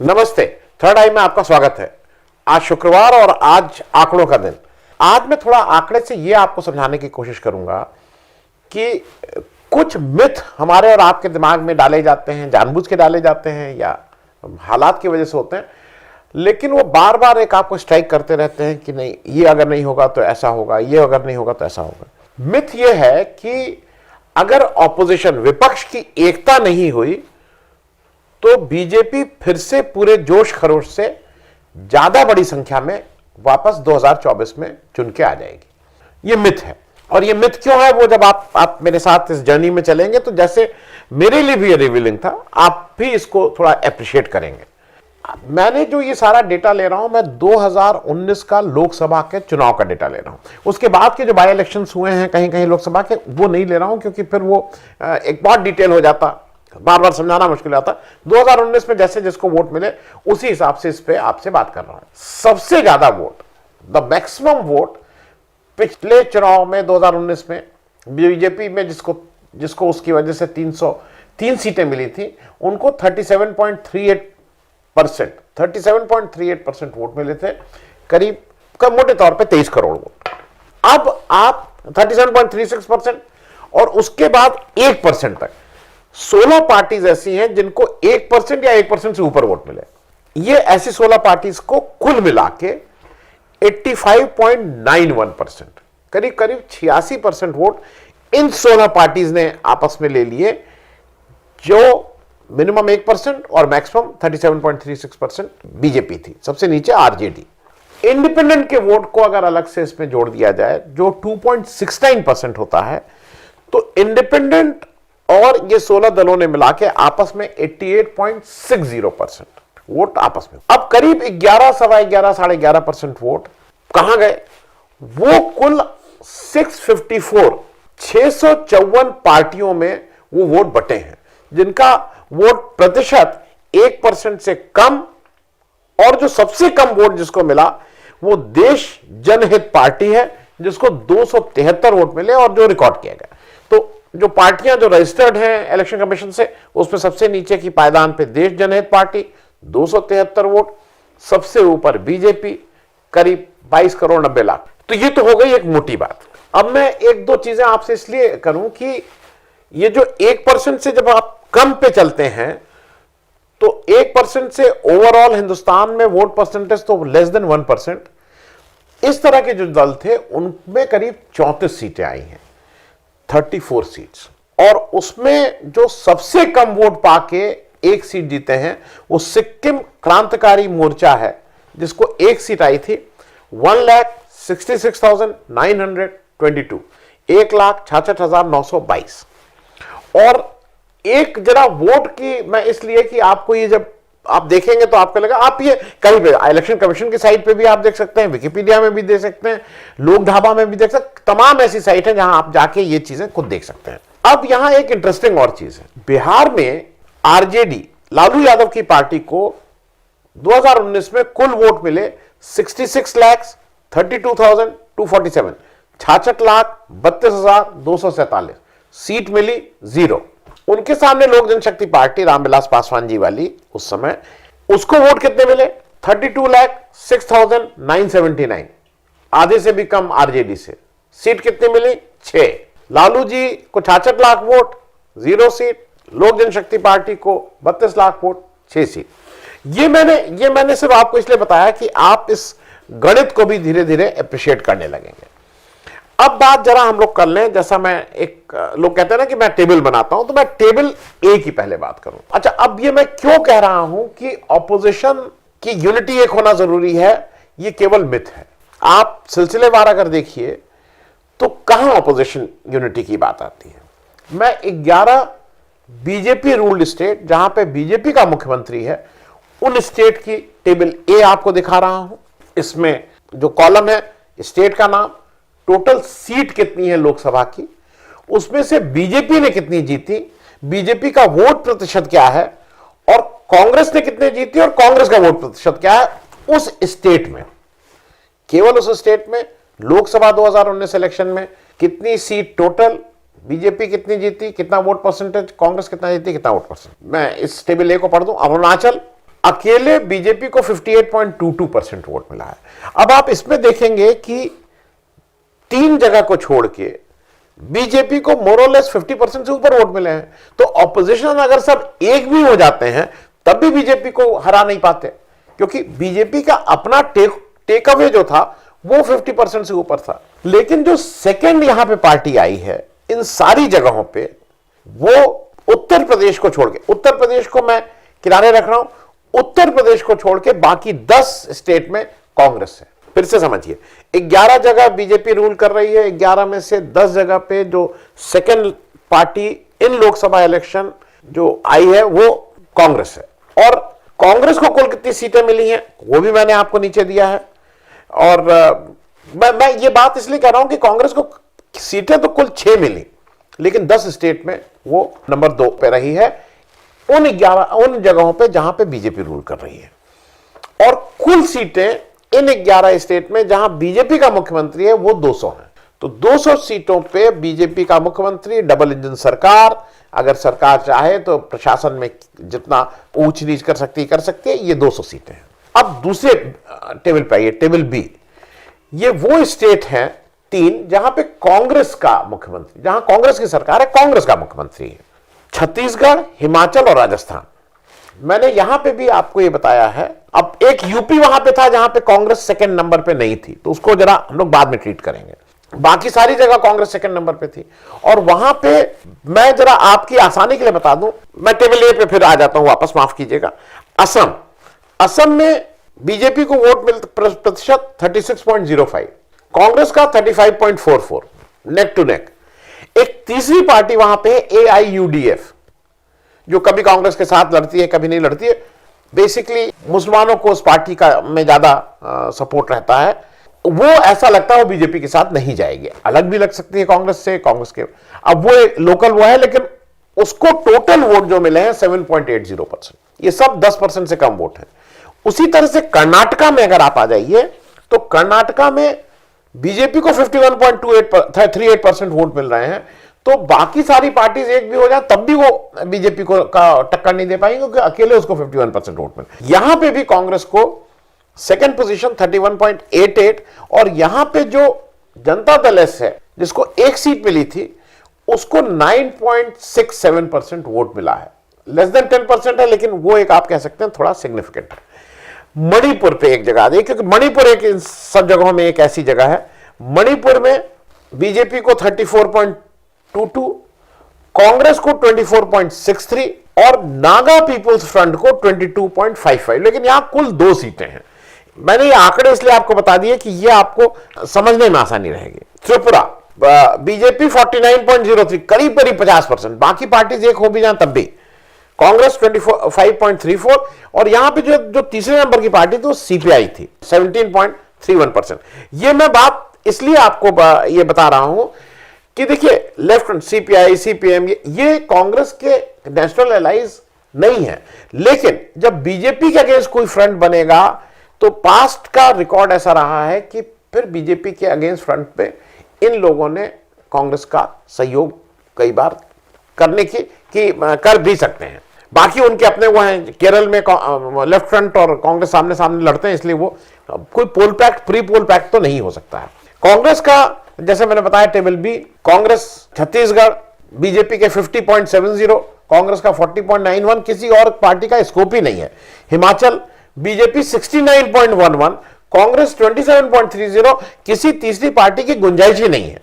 नमस्ते, थर्ड आई में आपका स्वागत है। आज शुक्रवार और आज आंकड़ों का दिन। आज मैं थोड़ा आंकड़े से ये आपको समझाने की कोशिश करूंगा कि कुछ मिथ हमारे और आपके दिमाग में डाले जाते हैं, जानबूझ के डाले जाते हैं या हालात की वजह से होते हैं, लेकिन वो बार बार एक आपको स्ट्राइक करते रहते हैं कि नहीं, ये अगर नहीं होगा तो ऐसा होगा, ये अगर नहीं होगा तो ऐसा होगा। मिथ ये है कि अगर ऑपोजिशन, विपक्ष की एकता नहीं हुई तो बीजेपी फिर से पूरे जोश खरोश से ज्यादा बड़ी संख्या में वापस 2024 में चुन के आ जाएगी। ये मिथ है। और ये मिथ क्यों है, वो जब आप मेरे साथ इस जर्नी में चलेंगे तो जैसे मेरे लिए भी ये रिवीलिंग था, आप भी इसको थोड़ा अप्रिशिएट करेंगे। मैंने जो ये सारा डेटा ले रहा हूं, मैं 2019 का लोकसभा के चुनाव का डेटा ले रहा हूं। उसके बाद के जो बाई इलेक्शंस हुए हैं कहीं कहीं लोकसभा के, वो नहीं ले रहा हूं क्योंकि फिर वो एक बहुत डिटेल हो जाता, बार बार समझाना मुश्किल आता। 2019 में जैसे जिसको वोट मिले उसी हिसाब से इस पे आपसे बात कर रहा हूं। सबसे ज्यादा वोट, द मैक्सिमम वोट पिछले चुनाव में 2019 में बीजेपी में जिसको उसकी वजह से 303 सीटें मिली थी, उनको 37.38% वोट मिले थे, करीब मोटे तौर पे 23 करोड़ वोट। अब आप 37.36% और उसके बाद 1% तक 16 पार्टीज ऐसी हैं जिनको 1% या 1% से ऊपर वोट मिले। ये ऐसी 16 पार्टीज को कुल मिला के 85.91%, करीब 86% वोट इन 16 पार्टीज ने आपस में ले लिए, जो मिनिमम 1% और मैक्सिमम 37.36% बीजेपी थी। सबसे नीचे आरजेडी। इंडिपेंडेंट के वोट को अगर अलग से इसमें जोड़ दिया जाए जो 2.69% होता है, तो इंडिपेंडेंट और ये 16 दलों ने मिला के आपस में 88.60% वोट आपस में। अब करीब 11, सवा 11, साढ़े 11% वोट कहां गए? वो कुल 654 पार्टियों में वो वोट बटे हैं, जिनका वोट प्रतिशत 1% से कम, और जो सबसे कम वोट जिसको मिला वो देश जनहित पार्टी है, जिसको 273 वोट मिले और जो रिकॉर्ड किया गया। तो जो पार्टियां जो रजिस्टर्ड हैं इलेक्शन कमीशन से, उसमें सबसे नीचे की पायदान पे देश जनहित पार्टी 273 वोट, सबसे ऊपर बीजेपी करीब 22 करोड़ 90 लाख। तो ये तो हो गई एक मोटी बात। अब मैं एक दो चीजें आपसे इसलिए करूं कि ये जो 1% से जब आप कम पे चलते हैं, तो 1% से ओवरऑल हिंदुस्तान में वोट परसेंटेज तो लेस देन 1%। इस तरह के जो दल थे उनमें करीब 34 सीटें आई हैं, 34 सीट्स। और उसमें जो सबसे कम वोट पाके एक सीट जीते हैं वो सिक्किम क्रांतिकारी मोर्चा है, जिसको एक सीट आई थी। 1,66,922, 1,66,922। और एक जरा वोट की मैं इसलिए कि आपको ये जब आप देखेंगे तो आपको लगा, आप ये कहीं पे इलेक्शन कमीशन की साइट पे भी आप देख सकते हैं, विकिपीडिया में भी देख सकते हैं, लोक ढाबा में भी देख सकते हैं, तमाम ऐसी साइट है जहां आप जाके ये चीजें खुद देख सकते हैं। अब यहां एक इंटरेस्टिंग और चीज है, बिहार में आरजेडी लालू यादव की पार्टी को 2019 में कुल वोट मिले 66,32,247, 66,32,247। सीट मिली 0। उनके सामने लोक जनशक्ति पार्टी रामविलास पासवान जी वाली, उस समय उसको वोट कितने मिले? 32,06,979, आधे से भी कम आरजेडी से। सीट कितनी मिली? 6। लालू जी को 66 लाख वोट, 0 सीट। लोक जनशक्ति पार्टी को 32 लाख वोट, 6 सीट। ये मैंने सिर्फ आपको इसलिए बताया कि आप इस गणित को भी धीरे धीरे अप्रिशिएट करने लगेंगे। अब बात जरा हम लोग कर लें, जैसा मैं एक लोग कहते हैं ना कि मैं टेबल बनाता हूं, तो मैं टेबल ए की पहले बात करूं। अच्छा, अब ये मैं क्यों कह रहा हूं कि ऑपोजिशन की यूनिटी एक होना जरूरी है, ये केवल मिथ है। आप सिलसिलेवार अगर देखिए तो कहां ऑपोजिशन यूनिटी की बात आती है। मैं 11 बीजेपी रूल्ड स्टेट, जहां पे बीजेपी का मुख्यमंत्री है, उन स्टेट की टेबल ए आपको दिखा रहा हूं। इसमें जो कॉलम है स्टेट का नाम, टोटल सीट कितनी है लोकसभा की, उसमें से बीजेपी ने कितनी जीती, बीजेपी का वोट प्रतिशत क्या है, और कांग्रेस ने कितने जीती और कांग्रेस का वोट प्रतिशत क्या है उस स्टेट में। केवल उस स्टेट में लोकसभा 2019 इलेक्शन में कितनी सीट टोटल, बीजेपी कितनी जीती, कितना वोट परसेंटेज, कांग्रेस कितना जीती, कितना वोट परसेंट। मैं इस टेबल ए को पढ़ दूं। अरुणाचल अकेले बीजेपी को 58.22% वोट मिला है। अब आप इसमें देखेंगे कि 3 जगह को छोड़ के बीजेपी को मोरलेस 50% से ऊपर वोट मिले हैं। तो ऑपोजिशन अगर सब एक भी हो जाते हैं तब भी बीजेपी को हरा नहीं पाते, क्योंकि बीजेपी का अपना टेक अवे जो था वो 50% से ऊपर था। लेकिन जो सेकंड यहां पे पार्टी आई है इन सारी जगहों पे, वो उत्तर प्रदेश को छोड़ के, उत्तर प्रदेश को मैं किनारे रख रहा हूं, उत्तर प्रदेश को छोड़ के बाकी 10 स्टेट में कांग्रेस है। फिर से समझिए, 11 जगह बीजेपी रूल कर रही है, 11 में से 10 जगह पे जो सेकंड पार्टी इन लोकसभा इलेक्शन जो आई है वो कांग्रेस है। और कांग्रेस को कुल कितनी सीटें मिली हैं वो भी मैंने आपको नीचे दिया है। और मैं ये बात इसलिए कह रहा हूं कि कांग्रेस को सीटें तो कुल 6 मिली, लेकिन 10 स्टेट में वो नंबर 2 पे रही है, उन जगहों पे जहां पे बीजेपी रूल कर रही है। और कुल सीटें इन 11 स्टेट में जहां बीजेपी का मुख्यमंत्री है वो 200 है। तो 200 सीटों पे बीजेपी का मुख्यमंत्री, डबल इंजन सरकार, अगर सरकार चाहे तो प्रशासन में जितना ऊंच नीच कर सकती है, ये 200 सीटें हैं। अब दूसरे टेबल पे आइए, टेबल बी। ये वो स्टेट हैं 3 जहां पे कांग्रेस का मुख्यमंत्री, जहां कांग्रेस की सरकार है, कांग्रेस का मुख्यमंत्री है। छत्तीसगढ़, हिमाचल और राजस्थान। मैंने यहां पे भी आपको ये बताया है। अब एक यूपी वहां पे था जहां पे कांग्रेस सेकंड नंबर पे नहीं थी, तो उसको जरा हम लोग बाद में ट्रीट करेंगे। बाकी सारी जगह कांग्रेस सेकंड नंबर पे थी। और वहां पे मैं जरा आपकी आसानी के लिए बता दूं, मैं टेबल ए पे फिर आ जाता हूं वापस, माफ कीजिएगा। असम में बीजेपी को वोट प्रतिशत 36.05, कांग्रेस का 35.44, नेक टू नेक। एक तीसरी पार्टी वहां पे AIUDF, जो कभी कांग्रेस के साथ लड़ती है कभी नहीं लड़ती है। बेसिकली मुसलमानों को उस पार्टी का में ज्यादा सपोर्ट रहता है। वो ऐसा लगता है वो बीजेपी के साथ नहीं जाएगी, अलग भी लग सकती है कांग्रेस से, कांग्रेस के। अब वो लोकल वो है, लेकिन उसको टोटल वोट जो मिले हैं 7.80%। ये सब 10% से कम वोट है। उसी तरह से कर्नाटका में अगर आप आ जाइए तो कर्नाटका में बीजेपी को 51.38% वोट मिल रहे हैं। तो बाकी सारी पार्टीज एक भी हो जाए तब भी वो बीजेपी को का टक्कर नहीं दे पाएंगे, क्योंकि अकेले उसको 51% वोट मिले। यहां पे भी कांग्रेस को सेकंड पोजीशन 31.88, और यहां पे जो जनता दल एस है जिसको एक सीट मिली थी उसको 9.67% वोट मिला है। लेस देन 10% है, लेकिन वो एक आप कह सकते हैं थोड़ा सिग्निफिकेंट है। मणिपुर पे एक जगह आ जाए, क्योंकि मणिपुर एक इन सब जगहों में एक ऐसी जगह है। मणिपुर में बीजेपी को 34.22, कांग्रेस को 24.63 और नागा पीपुल्स फ्रंट को 22.55। लेकिन यहां कुल 2 सीटें हैं। मैंने ये आंकड़े इसलिए आपको बता दिए कि ये आपको समझने में आसानी रहेगी। त्रिपुरा बीजेपी 49.03, करीब करीब 50%, बाकी पार्टीज एक हो भी जाए तब भी। कांग्रेस 25.34, और यहां पे जो तीसरे नंबर की पार्टी थी वो CPI थी 17.31%। ये मैं बात इसलिए आपको ये बता रहा हूं कि देखिए लेफ्ट फ्रंट, CPI, CPM, ये कांग्रेस के नेशनल एलाइज नहीं है। लेकिन जब बीजेपी के अगेंस्ट कोई फ्रंट बनेगा तो पास्ट का रिकॉर्ड ऐसा रहा है कि फिर बीजेपी के अगेंस्ट फ्रंट पे इन लोगों ने कांग्रेस का सहयोग कई बार करने की कर भी सकते हैं। बाकी उनके अपने वो हैं, केरल में लेफ्ट फ्रंट और कांग्रेस सामने सामने लड़ते हैं, इसलिए वो कोई पोल पैक्ट, प्री पोल पैक्ट तो नहीं हो सकता है। कांग्रेस का जैसे मैंने बताया table B, Congress Chhattisgarh BJP के 50.70, कांग्रेस का 40.91, किसी और पार्टी का स्कोप ही नहीं है। हिमाचल बीजेपी 69.11, कांग्रेस 27.30, किसी तीसरी पार्टी की गुंजाइश ही नहीं है।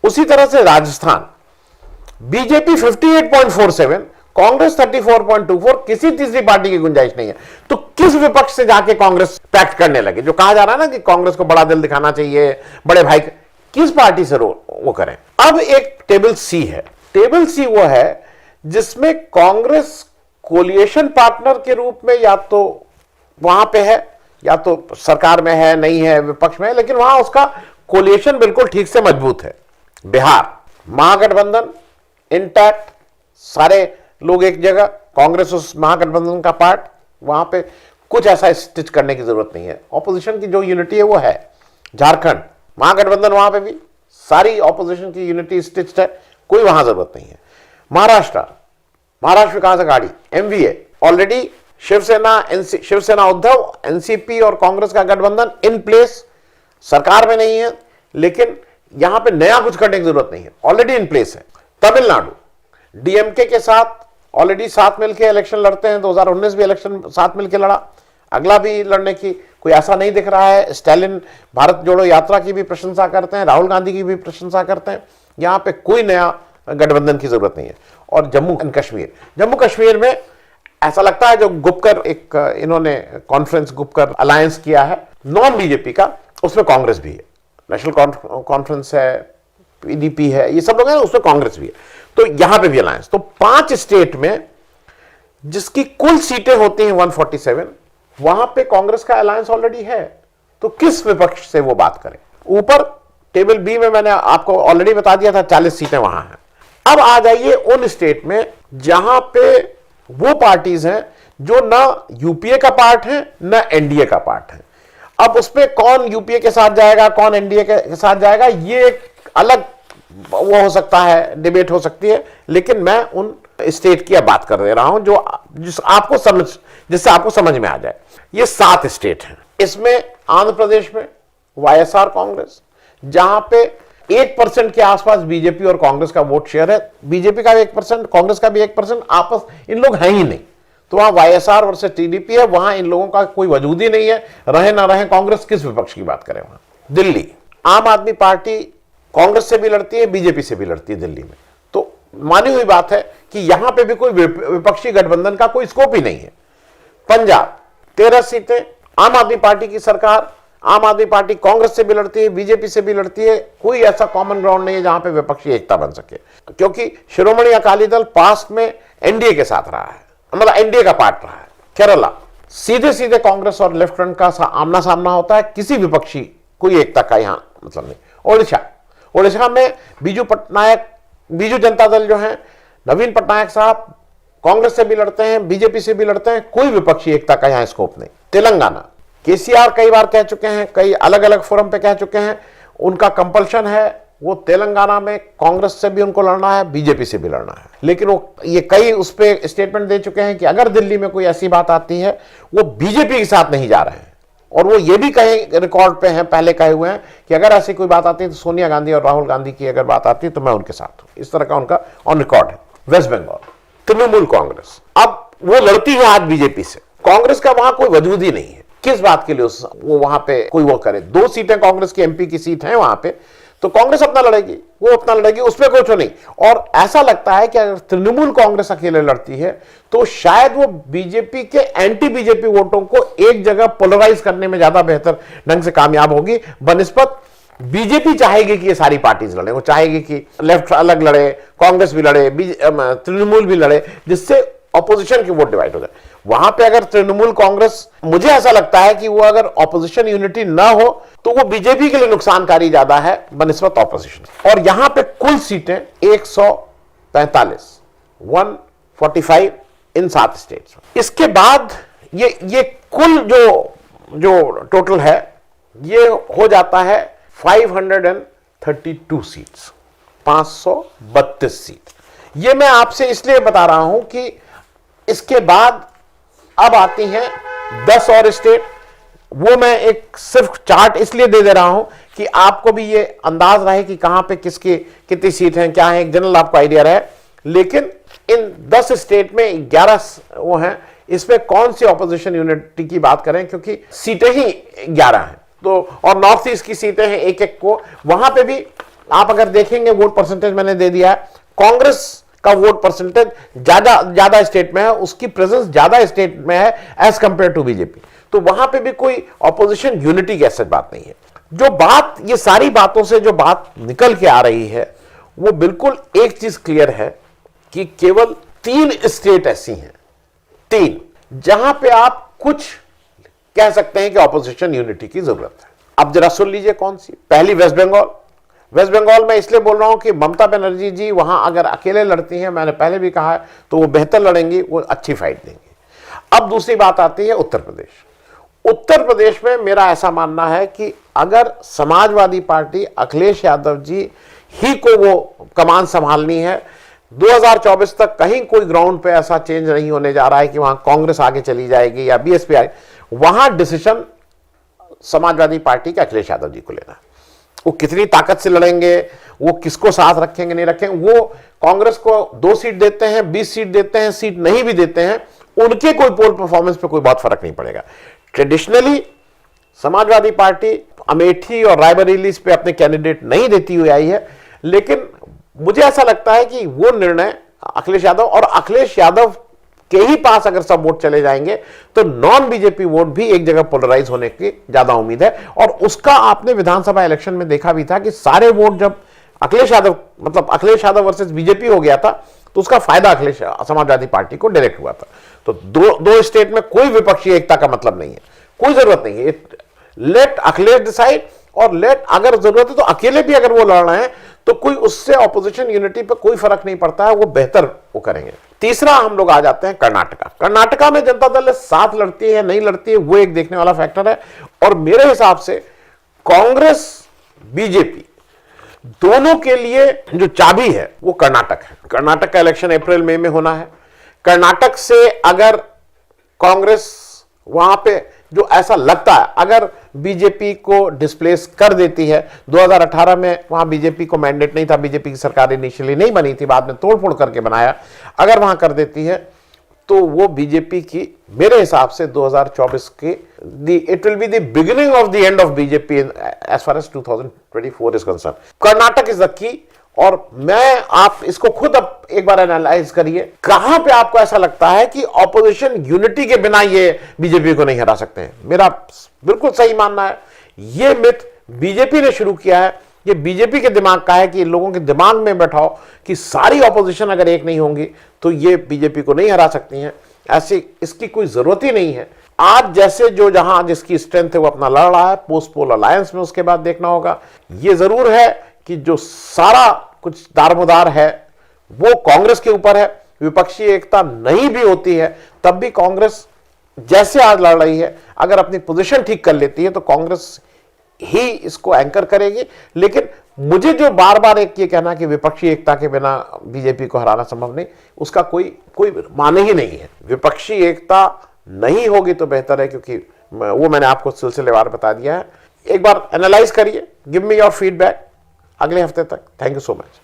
उसी तरह से राजस्थान बीजेपी 58.47, कांग्रेस 34.24, किसी तीसरी पार्टी की गुंजाइश नहीं है। तो किस विपक्ष से जाके कांग्रेस पैक्ट करने लगे? जो कहा जा रहा है ना कि कांग्रेस को बड़ा दिल दिखाना चाहिए, बड़े भाई, किस पार्टी से वो करें? अब एक टेबल सी है। टेबल सी वो है जिसमें कांग्रेस कोलिएशन पार्टनर के रूप में या तो वहां पे है या तो सरकार में है, नहीं है विपक्ष में है, लेकिन वहां उसका कोलिएशन बिल्कुल ठीक से मजबूत है। बिहार महागठबंधन इंटैक्ट, सारे लोग एक जगह, कांग्रेस उस महागठबंधन का पार्ट, वहां पे कुछ ऐसा स्टिच करने की जरूरत नहीं है। ऑपोजिशन की जो यूनिटी है वो है। झारखंड महागठबंधन, वहां पे भी सारी ऑपोजिशन की यूनिटी स्टिच्ड है, कोई वहां जरूरत नहीं है। Maharashtra Vikas Aghadi MVA already Shiv Sena Uddhav, NCP और कांग्रेस का गठबंधन इन प्लेस, सरकार में नहीं है, लेकिन यहां पे नया कुछ करने की जरूरत नहीं है, ऑलरेडी इन प्लेस है। तमिलनाडु डीएमके के साथ ऑलरेडी साथ मिलकर इलेक्शन लड़ते हैं, 2019 भी इलेक्शन साथ मिलकर लड़ा, अगला भी लड़ने की कोई ऐसा नहीं दिख रहा है। स्टालिन भारत जोड़ो यात्रा की भी प्रशंसा करते हैं, राहुल गांधी की भी प्रशंसा करते हैं, यहां पे कोई नया गठबंधन की जरूरत नहीं है। और जम्मू कश्मीर में ऐसा लगता है जो गुपकर एक इन्होंने कॉन्फ्रेंस गुपकर अलायंस किया है नॉन बीजेपी का, उसमें कांग्रेस भी है, नेशनल कॉन्फ्रेंस है, पीडीपी है, ये सब लोग हैं, उसमें कांग्रेस भी है, तो यहां पे भी अलायंस। तो 5 स्टेट में जिसकी कुल सीटें होती हैं 147, वहां पे कांग्रेस का अलायंस ऑलरेडी है, तो किस विपक्ष से वो बात करें। ऊपर टेबल बी में मैंने आपको ऑलरेडी बता दिया था 40 सीटें वहां हैं। अब आ जाइए उन स्टेट में जहां पे वो पार्टीज हैं जो ना यूपीए का पार्ट है ना एनडीए का पार्ट है। अब उसमें कौन यूपीए के साथ जाएगा, कौन एनडीए के साथ जाएगा, ये एक अलग वो हो सकता है, डिबेट हो सकती है, लेकिन मैं उन स्टेट की अब बात कर दे रहा हूं जिससे आपको समझ में आ जाए। ये 7 स्टेट हैं। इसमें आंध्र प्रदेश में वाईएसआर कांग्रेस, जहां पे 1% के आसपास बीजेपी और कांग्रेस का वोट शेयर है, बीजेपी का भी 1%, कांग्रेस का भी 1%, आपस इन लोग हैं ही नहीं, तो वहां वाईएसआर वर्सेस टीडीपी है, वहां इन लोगों का कोई वजूद ही नहीं है, रहे ना रहे कांग्रेस, किस विपक्ष की बात करें वहां। दिल्ली आम आदमी पार्टी कांग्रेस से भी लड़ती है, बीजेपी से भी लड़ती है दिल्ली में, तो मानी हुई बात है कि यहां पे भी कोई विपक्षी गठबंधन का कोई स्कोप ही नहीं है। पंजाब 13 सीटें, आम आदमी पार्टी की सरकार, आम आदमी पार्टी कांग्रेस से भी लड़ती है, बीजेपी से भी लड़ती है, कोई ऐसा कॉमन ग्राउंड नहीं है जहां पे विपक्षी एकता बन सके, क्योंकि शिरोमणि अकाली दल पास्ट में एनडीए के साथ रहा है, मतलब एनडीए का पार्ट रहा है। केरला सीधे सीधे कांग्रेस और लेफ्ट फ्रंट का आमना सामना होता है, किसी विपक्षी कोई एकता का यहां मतलब नहीं। ओडिशा में बीजू जनता दल जो है, नवीन पटनायक साहब कांग्रेस से भी लड़ते हैं, बीजेपी से भी लड़ते हैं, कोई विपक्षी एकता का यहां स्कोप नहीं। तेलंगाना केसीआर कई बार कह चुके हैं, कई अलग अलग फोरम पे कह चुके हैं, उनका कंपल्शन है, वो तेलंगाना में कांग्रेस से भी उनको लड़ना है, बीजेपी से भी लड़ना है, लेकिन वो ये कई उस पे स्टेटमेंट दे चुके हैं कि अगर दिल्ली में कोई ऐसी बात आती है वो बीजेपी के साथ नहीं जा रहे हैं, और वो ये भी कहे रिकॉर्ड पे हैं, पहले कहे हुए हैं कि अगर ऐसी कोई बात आती है तो सोनिया गांधी और राहुल गांधी की अगर बात आती है तो मैं उनके साथ हूं, इस तरह का उनका ऑन रिकॉर्ड है। वेस्ट बंगाल तृणमूल कांग्रेस, अब वो लड़ती है आज बीजेपी से, कांग्रेस का वहां कोई वजूद ही नहीं है, किस बात के लिए वो वहां पे कोई वो करे। 2 सीटें कांग्रेस की एमपी की सीट है वहां पे, तो कांग्रेस अपना लड़ेगी, वो अपना लड़ेगी, उसमें कुछ नहीं। और ऐसा लगता है कि अगर तृणमूल कांग्रेस अकेले लड़ती है तो शायद वो बीजेपी के एंटी बीजेपी वोटों को एक जगह पोलराइज करने में ज्यादा बेहतर ढंग से कामयाब होगी बनिस्बत बीजेपी चाहेगी कि ये सारी पार्टीज लड़े, वो चाहेगी कि लेफ्ट अलग लड़े, कांग्रेस भी लड़े, तृणमूल भी लड़े, जिससे ऑपोजिशन की वोट डिवाइड हो जाए। वहां पे अगर तृणमूल कांग्रेस, मुझे ऐसा लगता है कि वो अगर ऑपोजिशन यूनिटी ना हो तो वो बीजेपी के लिए नुकसानकारी ज्यादा है बनिस्बत ऑपोजिशन। और यहां पे कुल सीटें 145 145 इन 7 स्टेट्स। इसके बाद ये कुल जो टोटल है ये हो जाता है 532 सीट्स, 532 सीट। ये मैं आपसे इसलिए बता रहा हूं कि इसके बाद अब आती हैं 10 और स्टेट, वो मैं एक सिर्फ चार्ट इसलिए दे रहा हूं कि आपको भी ये अंदाज रहे कि कहां पे किसकी कितनी सीट हैं, क्या है, एक जनरल आपको आइडिया रहे। लेकिन इन 10 स्टेट में 11 वो हैं, इसमें कौन सी ऑपोजिशन यूनिटी की बात करें, क्योंकि सीटें ही 11 हैं, तो और नॉर्थ ईस्ट की सीटें हैं एक एक को, वहां पे भी आप अगर देखेंगे वोट परसेंटेज मैंने दे दिया है, कांग्रेस का वोट परसेंटेज ज्यादा स्टेट में है, उसकी प्रेजेंस ज्यादा स्टेट में है एज कंपेयर टू बीजेपी, तो वहां पे भी कोई ऑपोजिशन यूनिटी की ऐसी बात नहीं है। जो बात, ये सारी बातों से जो बात निकल के आ रही है वो बिल्कुल एक चीज क्लियर है कि केवल 3 स्टेट ऐसी हैं, 3 जहां पे आप कुछ कह सकते हैं कि ऑपोजिशन यूनिटी की जरूरत है। अब जरा सुन लीजिए कौन सी। पहली वेस्ट बंगाल। वेस्ट बंगाल में इसलिए बोल रहा हूं कि ममता बनर्जी जी वहां अगर अकेले लड़ती हैं, मैंने पहले भी कहा है, तो वो बेहतर लड़ेंगी, वो अच्छी फाइट देंगी। अब दूसरी बात आती है उत्तर प्रदेश। उत्तर प्रदेश में मेरा ऐसा मानना है कि अगर समाजवादी पार्टी अखिलेश यादव जी ही को वो कमान संभालनी है, 2024 तक कहीं कोई ग्राउंड पे ऐसा चेंज नहीं होने जा रहा है कि वहां कांग्रेस आगे चली जाएगी या बीएसपी आगे। वहां डिसीजन समाजवादी पार्टी के अखिलेश यादव जी को लेना है। वो कितनी ताकत से लड़ेंगे, वो किसको साथ रखेंगे नहीं रखेंगे, वो कांग्रेस को 2 सीट देते हैं, 20 सीट देते हैं, सीट नहीं भी देते हैं, उनके कोई पोल परफॉर्मेंस पे कोई बहुत फर्क नहीं पड़ेगा। ट्रेडिशनली समाजवादी पार्टी अमेठी और रायबरेली पे अपने कैंडिडेट नहीं देती हुई आई है, लेकिन मुझे ऐसा लगता है कि वो निर्णय अखिलेश यादव के ही पास अगर सब वोट चले जाएंगे तो नॉन बीजेपी वोट भी एक जगह पोलराइज होने की ज्यादा उम्मीद है। और उसका आपने विधानसभा इलेक्शन में देखा भी था कि सारे वोट जब अखिलेश यादव वर्सेस बीजेपी हो गया था तो उसका फायदा अखिलेश समाजवादी पार्टी को डायरेक्ट हुआ था। तो दो स्टेट में कोई विपक्षी एकता का मतलब नहीं है, कोई जरूरत नहीं है। लेट अखिलेश डिसाइड, और लेट अगर जरूरत है तो अकेले भी अगर वो लड़ रहे हैं तो कोई उससे ऑपोजिशन यूनिटी पे कोई फर्क नहीं पड़ता है, वो बेहतर वो करेंगे। तीसरा हम लोग आ जाते हैं कर्नाटका में जनता दल साथ लड़ती है नहीं लड़ती है, वो एक देखने वाला फैक्टर है। और मेरे हिसाब से कांग्रेस बीजेपी दोनों के लिए जो चाबी है वो कर्नाटक है। कर्नाटक का इलेक्शन अप्रैल मई में होना है। कर्नाटक से अगर कांग्रेस वहां पे जो ऐसा लगता है अगर बीजेपी को डिस्प्लेस कर देती है, 2018 में वहां बीजेपी को मैंडेट नहीं था, बीजेपी की सरकार इनिशियली नहीं बनी थी, बाद में तोड़फोड़ करके बनाया, अगर वहां कर देती है तो वो बीजेपी की मेरे हिसाब से 2024 की it will be the beginning of the end of BJP as far as 2024 is concern. Karnataka is the key. और आप इसको खुद अब एक बार एनालाइज करिए, कहां पे आपको ऐसा लगता है कि ऑपोजिशन यूनिटी के बिना ये बीजेपी को नहीं हरा सकते हैं? मेरा बिल्कुल सही मानना है, ये मिथ बीजेपी ने शुरू किया है, ये बीजेपी के दिमाग का है कि लोगों के दिमाग में बैठाओ कि सारी ऑपोजिशन अगर एक नहीं होंगी तो ये बीजेपी को नहीं हरा सकती हैं। ऐसी इसकी कोई जरूरत ही नहीं है। आज जैसे जो जहां जिसकी स्ट्रेंथ है वो अपना लड़ रहा है, पोस्ट पोल अलायंस में उसके बाद देखना होगा। ये जरूर है कि जो सारा कुछ दारमोदार है वो कांग्रेस के ऊपर है। विपक्षी एकता नहीं भी होती है तब भी कांग्रेस जैसे आज लड़ रही है, अगर अपनी पोजीशन ठीक कर लेती है तो कांग्रेस ही इसको एंकर करेगी। लेकिन मुझे जो बार बार एक ये कहना कि विपक्षी एकता के बिना बीजेपी को हराना संभव नहीं, उसका कोई माने ही नहीं है। विपक्षी एकता नहीं होगी तो बेहतर है, क्योंकि वो मैंने आपको सिलसिलेवार बता दिया है। एक बार एनालाइज करिए, गिव मी योर फीडबैक अगले हफ्ते तक। Thank you so much.